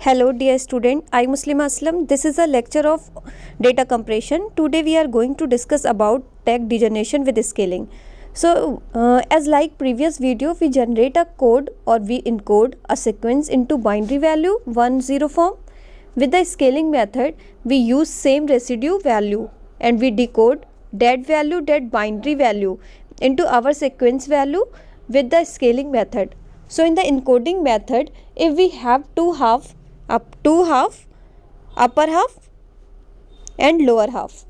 Hello dear student, I Muslima Aslam. This is a lecture of data compression. Today we are going to discuss about tag degeneration with scaling. So as like previous video, we generate a code or we encode a sequence into binary value 1-0 form. With the scaling method, we use same residue value and we decode that binary value into our sequence value with the scaling method. So in the encoding method, if we have two half, upper half and lower half.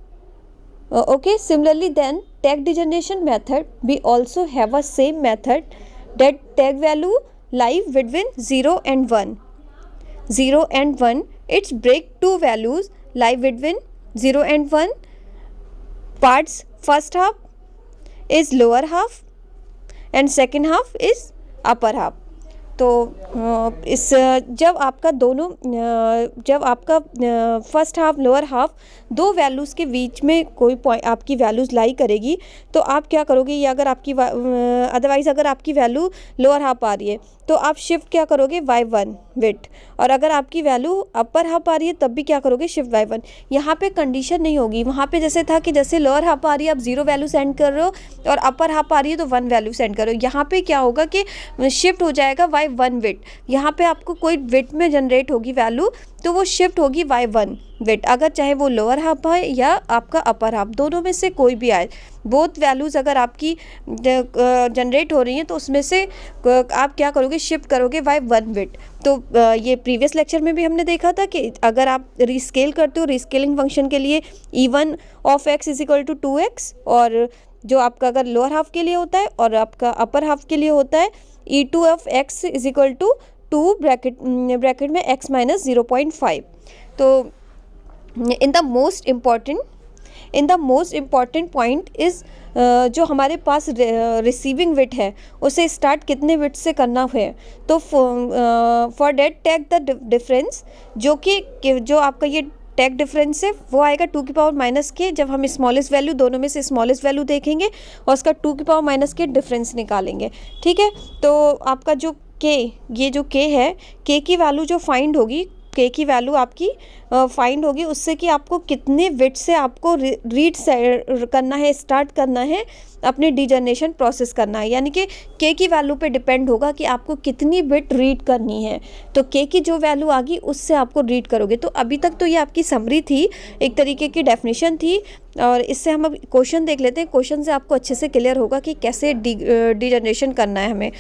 Okay, similarly then tag degeneration method, we also have a same method that tag value lie between 0 and 1. 0 and 1, its break two values lie between 0 and 1. Parts first half is lower half and second half is upper half. तो इस जब आपका first half lower half दो values के बीच में कोई point आपकी values लाई करेगी तो आप क्या करोगे, या अगर आपकी अदरवाइज़ अगर आपकी वैल्यू लोअर हाफ आ रही है तो आप शिफ्ट क्या करोगे y1 विथ, और अगर आपकी वैल्यू अपर हाफ आ रही है तब भी क्या करोगे शिफ्ट y1. यहाँ पे कंडीशन नहीं होगी. वहाँ पे जैसे था कि जैसे लोअर हाफ आ रही है आप 0 वैल्यू सेंड कर रहे हो और अपर हाफ आ रही है तो 1 वैल्यू सेंड करो. यहाँ पे क्या होगा कि शिफ्ट हो जाएगा y1 विथ. यहाँ पे आपको कोई विथ में जनरेट होगी वैल्यू तो वो शिफ्ट होगी y1 विथ, अगर चाहे वो लोअर हाफ है या आपका अपर हाफ, दोनों में से कोई भी आए. बोथ वैल्यूज़ अगर आपकी जनरेट हो रही हैं तो उसमें से आप क्या करोगे शिफ्ट करोगे y1 विथ. तो ये प्रीवियस लेक्चर में भी हमने देखा था कि अगर आप रीस्केल करते हो रीस्केलिंग फंक्शन के लिए e1 of x is equal to 2x, और जो आपका अगर लोअर हाफ के लिए होता है और आपका अपर हाफ के लिए होता है e2 of x is equal to 2 bracket में x माइनस 0.5. तो in the most important point is जो हमारे पास रिसीविंग विट है उसे स्टार्ट कितने विट से करना है. तो for that tag the difference, जो आपका ये टैग डिफरेंस है वो आएगा 2 की पावर माइनस के. जब हम स्मॉलेस्ट वैल्यू दोनों में से स्मॉलेस्ट वैल्यू देखेंगे और उसका 2 की पावर माइनस के डिफरेंस निकालेंगे. ठीक है, तो आपका जो ये जो k है, k की वैल्यू जो फाइंड होगी, k की वैल्यू आपकी फाइंड होगी उससे कि आपको कितने बिट से आपको रीड करना है, स्टार्ट करना है, अपने डिजनरेशन प्रोसेस करना है. यानी कि k की वैल्यू पे डिपेंड होगा कि आपको कितनी बिट रीड करनी है. तो k की जो वैल्यू आ गई उससे आपको रीड करोगे. तो अभी तक तो ये आपकी समरी थी, एक तरीके की डेफिनेशन थी, और इससे हम अब क्वेश्चन देख लेते हैं. क्वेश्चन से आपको अच्छे से क्लियर होगा कि कैसे डिजनरेशन करना है, हमें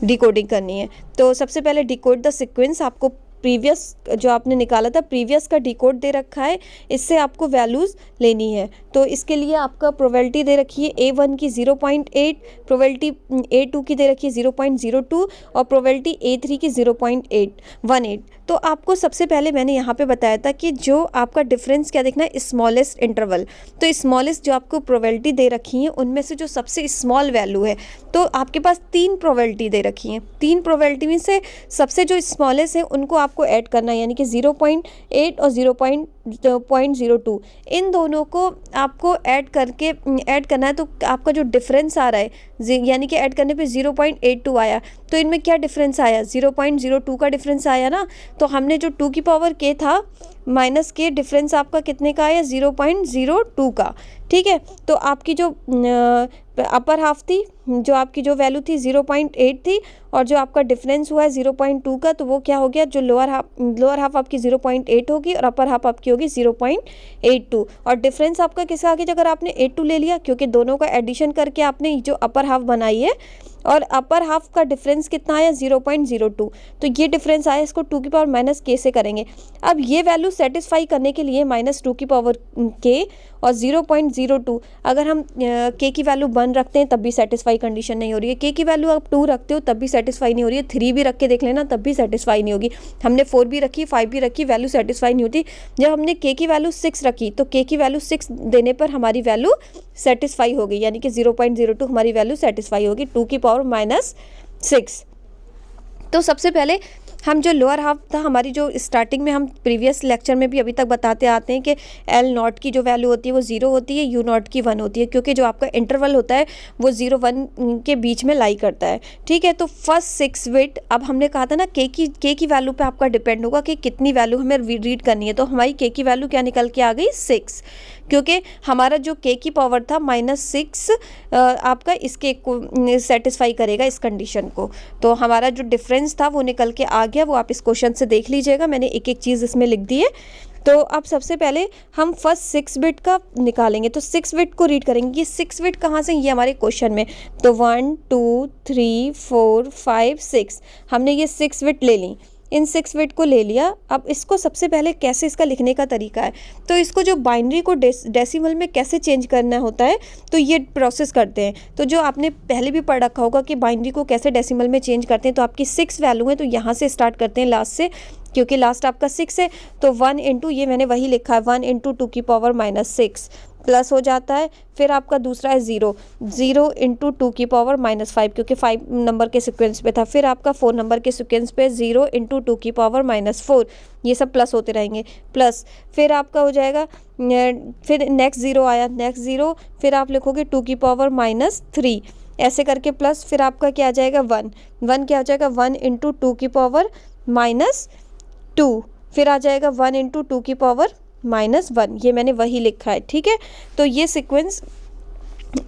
डिकोडिंग करनी है. तो सबसे पहले डिकोड द सीक्वेंस. आपको प्रीवियस जो आपने निकाला था प्रीवियस का डिकोड दे रखा है, इससे आपको वैल्यूज़ लेनी है. तो इसके लिए आपका प्रोबेबिलिटी दे रखी है A1 की 0.8, प्रोबेबिलिटी A2 की दे रखी है 0.02 और प्रोबेबिलिटी A3 की 0.818. तो आपको सबसे पहले मैंने यहाँ पे बताया था कि जो आपका डिफरेंस क्या देखना है, स्मॉलेस्ट इंटरवल. तो स्मॉलेस्ट जो आपको प्रोबेबिलिटी दे रखी है उनमें से जो सबसे स्मॉल वैल्यू है, तो आपके पास 3 प्रोबेबिलिटी दे रखी हैं. 3 प्रोबेबिलिटी में से सबसे जो स्मॉलेस्ट है उनको आपको ऐड करना है, यानी कि 0.8 और 0.02 इन दोनों को आपको ऐड करना है. तो आपका जो डिफरेंस आ रहा है, यानी कि ऐड करने पे 0.82 आया, तो इनमें क्या डिफरेंस आया, 0.02 का डिफरेंस आया ना. तो हमने जो 2 की पावर k था माइनस के डिफरेंस आपका कितने का आया, 0.02 का. ठीक है, तो आपकी जो अपर हाफ थी, जो आपकी जो वैल्यू थी 0.8 थी, और जो आपका डिफरेंस हुआ है 0.2 का, तो वो क्या हो गया, जो लोअर हाफ आपकी 0.8 होगी और अपर हाफ आपकी होगी 0.82. और डिफरेंस आपका किसका आ गया, अगर आपने 82 ले लिया, क्योंकि दोनों का एडिशन करके आपने जो अपर हाफ बनाई है, और अपर हाफ का डिफरेंस कितना आया 0.02. तो ये डिफरेंस आया, इसको 2 की पावर माइनस k से करेंगे. अब ये वैल्यू सेटिस्फाई करने के लिए -2 की पावर k और 0.02, अगर हम k की वैल्यू 1 रखते हैं तब भी सेटिस्फाई कंडीशन नहीं हो रही है. k की वैल्यू आप 2 रखते हो तब भी सेटिस्फाई नहीं हो रही है. 3 भी रख के देख लेना तब भी सेटिस्फाई नहीं होगी. हमने 4 भी रखी, 5 भी रखी, वैल्यू सेटिस्फाई नहीं होती. जब हमने k की वैल्यू 6 रखी तो k की वैल्यू 6 देने पर हमारी वैल्यू सेटिस्फाई हो गई, यानी कि 0.02 हमारी वैल्यू सेटिस्फाई होगी 2 की पावर -6. तो सबसे पहले हम जो लोअर हाफ था हमारी, जो स्टार्टिंग में हम प्रीवियस लेक्चर में भी अभी तक बताते आते हैं कि एल नॉट की जो वैल्यू होती है वो 0 होती है, यू नॉट की 1 होती है, क्योंकि जो आपका इंटरवल होता है वो 0-1 के बीच में लाई करता है। ठीक है, तो फर्स्ट 6 बिट, अब हमने कहा था ना के की वैल्यू पे आपका डिपेंड होगा कि कितनी वैल्यू हमें रीड करनी है। तो हमारी के की वैल्यू क्या निकल के आ गई, 6, क्योंकि हमारा जो के की पावर था -6 आपका इसके को सेटिस्फाई करेगा इस कंडीशन को। तो हमारा जो डिफरेंस था वो निकल के आ गया, वो आप इस क्वेश्चन से देख लीजिएगा, मैंने एक एक चीज़ इसमें लिख दी है। तो अब सबसे पहले हम फर्स्ट 6 बिट का निकालेंगे, तो 6 बिट को रीड करेंगे। ये 6 बिट कहाँ से, ये हमारे क्वेश्चन में, तो 1 2 3 4 5 6 हमने ये 6 बिट ले ली, इन 6 बिट को ले लिया। अब इसको सबसे पहले कैसे इसका लिखने का तरीका है, तो इसको जो बाइनरी को डेसिमल में कैसे चेंज करना होता है, तो ये प्रोसेस करते हैं। तो जो आपने पहले भी पढ़ रखा होगा कि बाइनरी को कैसे डेसिमल में चेंज करते हैं, तो आपकी 6 वैल्यू है तो यहाँ से स्टार्ट करते हैं लास्ट से, क्योंकि लास्ट आपका 6 है। तो 1 इंटू, ये मैंने वही लिखा है, 1 इंटू 2 की पावर -6 प्लस हो जाता है। फिर आपका दूसरा है 0 इंटू 2 की पावर -5, क्योंकि 5 नंबर के सीक्वेंस पे था। फिर आपका 4 नंबर के सीक्वेंस पे 0 इंटू 2 की पावर -4, ये सब प्लस होते रहेंगे, प्लस। फिर आपका हो जाएगा, फिर नेक्स्ट 0 आया, नेक्स्ट 0, फिर आप लिखोगे 2 की पावर -3, ऐसे करके प्लस। फिर आपका क्या आ जाएगा, 1 क्या हो जाएगा, 1 इंटू 2 की पावर -2, फिर आ जाएगा 1 इंटू 2 की पावर -1, ये मैंने वही लिखा है। ठीक है, तो ये सीक्वेंस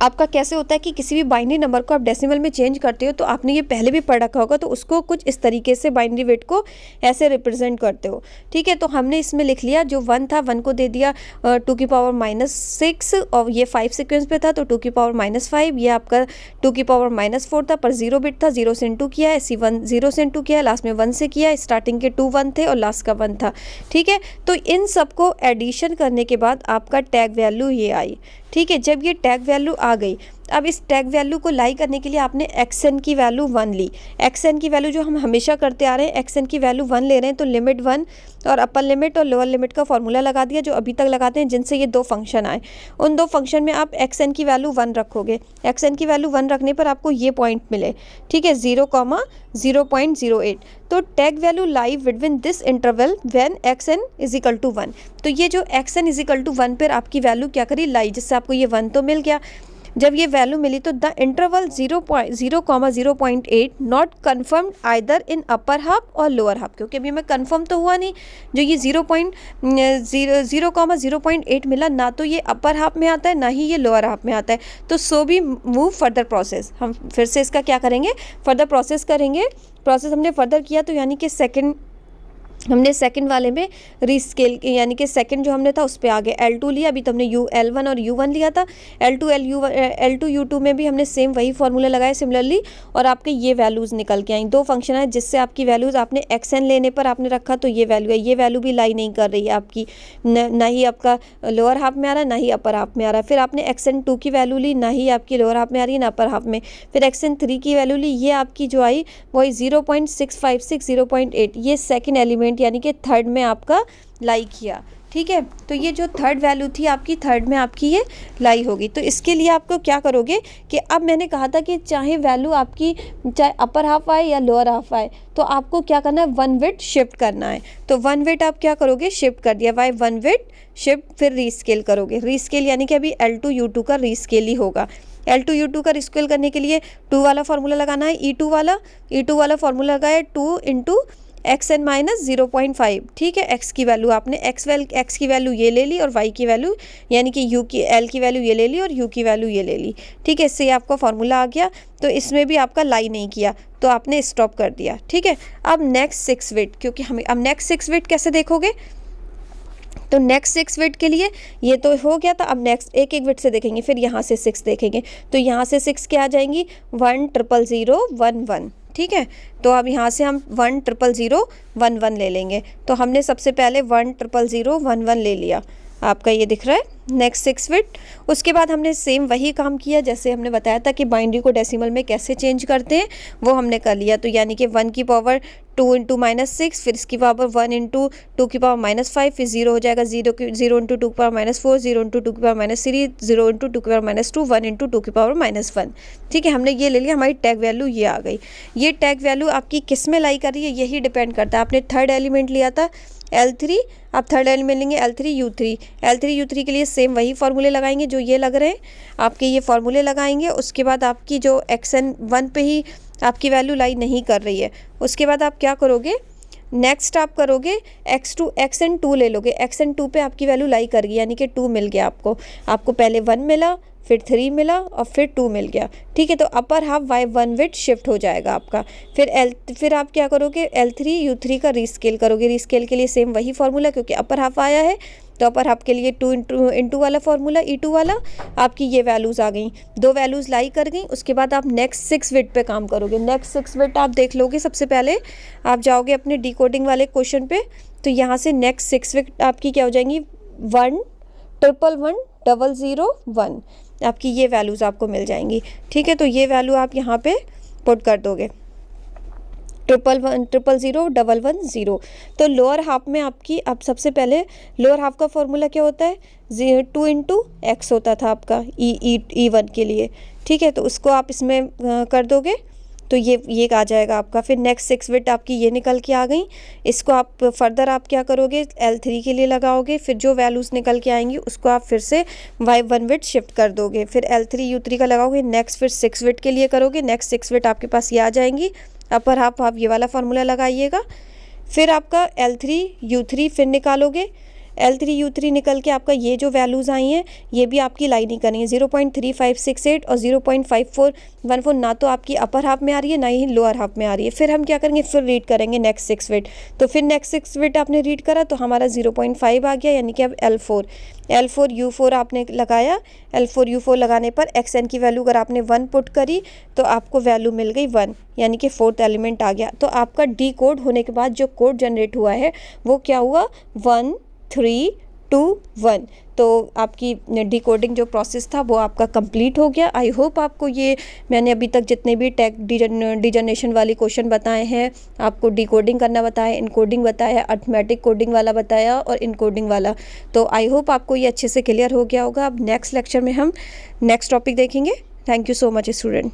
आपका कैसे होता है कि किसी भी बाइनरी नंबर को आप डेसिमल में चेंज करते हो, तो आपने ये पहले भी पढ़ रखा होगा, तो उसको कुछ इस तरीके से बाइनरी वेट को ऐसे रिप्रेजेंट करते हो। ठीक है, तो हमने इसमें लिख लिया, जो 1 था 1 को दे दिया 2 की पावर -6, और ये 5 सीक्वेंस पे था तो 2 की पावर -5, ये आपका 2 की पावर -4 था, पर 0 बिट था, 0 से इंटू किया है, 0 से इंटू किया है, लास्ट में 1 से किया है, स्टार्टिंग के 2 1 थे और लास्ट का 1 था। ठीक है, तो इन सबको एडिशन करने के बाद आपका टैग वैल्यू ये आई। ठीक है, जब ये टैग वैल्यू आ गई, अब इस टैग वैल्यू को लाई करने के लिए आपने xn की वैल्यू 1 ली। xn की वैल्यू जो हम हमेशा करते आ रहे हैं, xn की वैल्यू 1 ले रहे हैं, तो लिमिट 1 और अपर लिमिट और लोअर लिमिट का फॉर्मूला लगा दिया, जो अभी तक लगाते हैं, जिनसे ये 2 फंक्शन आए। उन 2 फंक्शन में आप xn की वैल्यू 1 रखोगे, xn की वैल्यू 1 रखने पर आपको ये पॉइंट मिले। ठीक है, 0,0.08, तो tag value lie between this interval when xn = 1। तो ये जो xn = 1 पर आपकी वैल्यू क्या करी, लाई, जिससे आपको ये 1 तो मिल गया। जब ये वैल्यू मिली तो the interval 0,0.8 not confirmed either in upper half और लोअर हाफ, क्योंकि अभी हमें कन्फर्म तो हुआ नहीं। जो ये 0,0.8 मिला, ना तो ये अपर हाफ में आता है ना ही ये लोअर हाफ में आता है, तो सो भी मूव फर्दर प्रोसेस। हम फिर से इसका क्या करेंगे, फर्दर प्रोसेस करेंगे। प्रोसेस हमने फर्दर किया तो यानी कि हमने सेकंड वाले में रीस्केल, यानी कि सेकंड जो हमने था उस पर आगे L2 लिया। अभी तो हमने L1 और U1 लिया था। L2 U2 में भी हमने सेम वही फार्मूला लगाया सिमिलरली, और आपके ये वैल्यूज़ निकल के आई। 2 फंक्शन है जिससे आपकी वैल्यूज़ आपने xn लेने पर आपने रखा, तो ये वैल्यू है, ये वैल्यू भी लाई नहीं कर रही है आपकी, ना ही आपका लोअर हाफ में आ रहा है ना ही अपर हाफ में आ रहा है। फिर आपने xn2 की वैल्यू ली, ना ही आपकी लोअर हाफ में आ रही है ना अपर हाफ में। फिर xn3 की वैल्यू ली, ये आपकी जो आई वही 0.656 0.8, ये सेकेंड एलिमेंट यानी कि थर्ड में आपका लाई किया। ठीक है, तो ये जो थर्ड वैल्यू थी आपकी, थर्ड में आपकी ये लाई होगी। तो इसके लिए आपको क्या करोगे कि अब मैंने कहा था कि चाहे वैल्यू आपकी चाहे अपर हाफ आए या लोअर हाफ आए, तो आपको क्या करना है, 1 बिट शिफ्ट करना है। तो 1 बिट आप क्या करोगे, शिफ्ट कर दिया, बाय 1 बिट शिफ्ट, फिर रीस्केल करोगे। रीस्केल यानी कि अभी L2 U2 का रीस्केल ही होगा। L2 U2 का रीस्केल करने के लिए 2 वाला फार्मूला लगाना है, E2 वाला फार्मूला लगाया 2 इंटू xn - 0.5। ठीक है, x की वैल्यू आपने x की वैल्यू ये ले ली, और y की वैल्यू यानी कि l की वैल्यू ये ले ली, और u की वैल्यू ये ले ली। ठीक है, इससे आपका फार्मूला आ गया। तो इसमें भी आपका लाई नहीं किया, तो आपने स्टॉप कर दिया। ठीक है, अब नेक्स्ट 6 बिट, क्योंकि हमें अब नेक्स्ट 6 बिट कैसे देखोगे, तो नेक्स्ट 6 बिट के लिए ये तो हो गया था। अब नेक्स्ट एक बिट से देखेंगे, फिर यहाँ से 6 देखेंगे, तो यहाँ से 6 क्या आ जाएंगी, 1,000,11। ठीक है, तो अब यहाँ से हम 1,000,11 ले लेंगे। तो हमने सबसे पहले 1,000,11 ले लिया, आपका ये दिख रहा है नेक्स्ट 6 बिट। उसके बाद हमने सेम वही काम किया जैसे हमने बताया था कि बाइनरी को डेसिमल में कैसे चेंज करते हैं, वो हमने कर लिया। तो यानी कि 1 की पावर 2 इंटू -6, फिर इसकी पावर 1 इंटू 2 की पावर -5, फिर 0 हो जाएगा 0 इंटू 2 की पावर -4, 0 इंटू 2 की पावर -3, 0 इंटू 2 की पावर -2, 1 इंटू 2 की पावर -1। ठीक है, हमने ये ले लिया, हमारी टैग वैल्यू ये आ गई। ये टैग वैल्यू आपकी किस में लाई कर रही है यही डिपेंड करता है। आपने थर्ड एलिमेंट लिया था L3, आप थर्ड एलिमेंट लेंगे L3 U3। L3 U3 के लिए सेम वही फार्मूले लगाएंगे जो ये लग रहे हैं, आपके ये फार्मूले लगाएंगे। उसके बाद आपकी जो XN1 पे ही आपकी वैल्यू लाई नहीं कर रही है, उसके बाद आप क्या करोगे, नेक्स्ट आप करोगे XN2 ले लोगे। XN2 पे आपकी वैल्यू लाई कर गई, यानी कि 2 मिल गया आपको पहले 1 मिला, फिर 3 मिला और फिर 2 मिल गया। ठीक है, तो upper half Y1 bit shift हो जाएगा आपका। फिर आप क्या करोगे, L3 U3 का रीस्केल करोगे। रीस्केल के लिए सेम वही फार्मूला, क्योंकि अपर हाफ आया है तो अपर हाफ के लिए 2 इंटू वाला फार्मूला E2 वाला। आपकी ये वैल्यूज़ आ गई, 2 वैल्यूज़ लाई कर गई। उसके बाद आप नेक्स्ट 6 बिट पे काम करोगे। नेक्स्ट 6 बिट आप देख लोगे, सबसे पहले आप जाओगे अपने डिकोडिंग वाले क्वेश्चन पे, तो यहाँ से नेक्स्ट 6 बिट आपकी क्या हो जाएंगी, 1 111 0 0 1। आपकी ये वैल्यूज़ आपको मिल जाएंगी। ठीक है, तो ये वैल्यू आप यहाँ पे पुट कर दोगे, 111 0 1 1 0। तो लोअर हाफ में आपकी, अब सबसे पहले लोअर हाफ का फॉर्मूला क्या होता है, 2 इंटू एक्स होता था आपका E1 के लिए। ठीक है, तो उसको आप इसमें कर दोगे तो ये आ जाएगा आपका। फिर नेक्स्ट 6 बिट आपकी ये निकल के आ गई। इसको आप फर्दर आप क्या करोगे, L3 के लिए लगाओगे। फिर जो वैल्यूज़ निकल के आएंगी उसको आप फिर से Y1 बिट शिफ्ट कर दोगे। फिर L3 U3 का लगाओगे। नेक्स्ट फिर 6 बिट के लिए करोगे। नेक्स्ट 6 बिट आपके पास ये आ जाएंगी। अपर हाफ आप ये वाला फार्मूला लगाइएगा। फिर आपका L3 U3 फिर निकालोगे। L3 U3 निकल के आपका ये जो वैल्यूज़ आई हैं ये भी आपकी लाइन नहीं करनी है। 0.3568 और 0.5414 ना तो आपकी अपर हाफ में आ रही है ना ही लोअर हाफ में आ रही है। फिर हम क्या करेंगे, फिर रीड करेंगे नेक्स्ट 6 बिट। तो फिर नेक्स्ट 6 बिट आपने रीड करा तो हमारा 0.5 आ गया, यानी कि अब L4 U4 आपने लगाया। L4 U4 लगाने पर XN की वैल्यू अगर आपने 1 पुट करी तो आपको वैल्यू मिल गई 1, यानी कि फोर्थ एलिमेंट आ गया। तो आपका डी कोड होने के बाद जो कोड जनरेट हुआ है वो क्या हुआ, 1 3 2 1। तो आपकी डिकोडिंग जो प्रोसेस था वो आपका कंप्लीट हो गया। आई होप आपको ये मैंने अभी तक जितने भी टैग डिजनरेशन वाली क्वेश्चन बताए हैं, आपको डिकोडिंग करना बताया, इनकोडिंग बताया, अर्थमेटिक कोडिंग वाला बताया और इनकोडिंग वाला, तो आई होप आपको ये अच्छे से क्लियर हो गया होगा। अब नेक्स्ट लेक्चर में हम नेक्स्ट टॉपिक देखेंगे। Thank you so much student.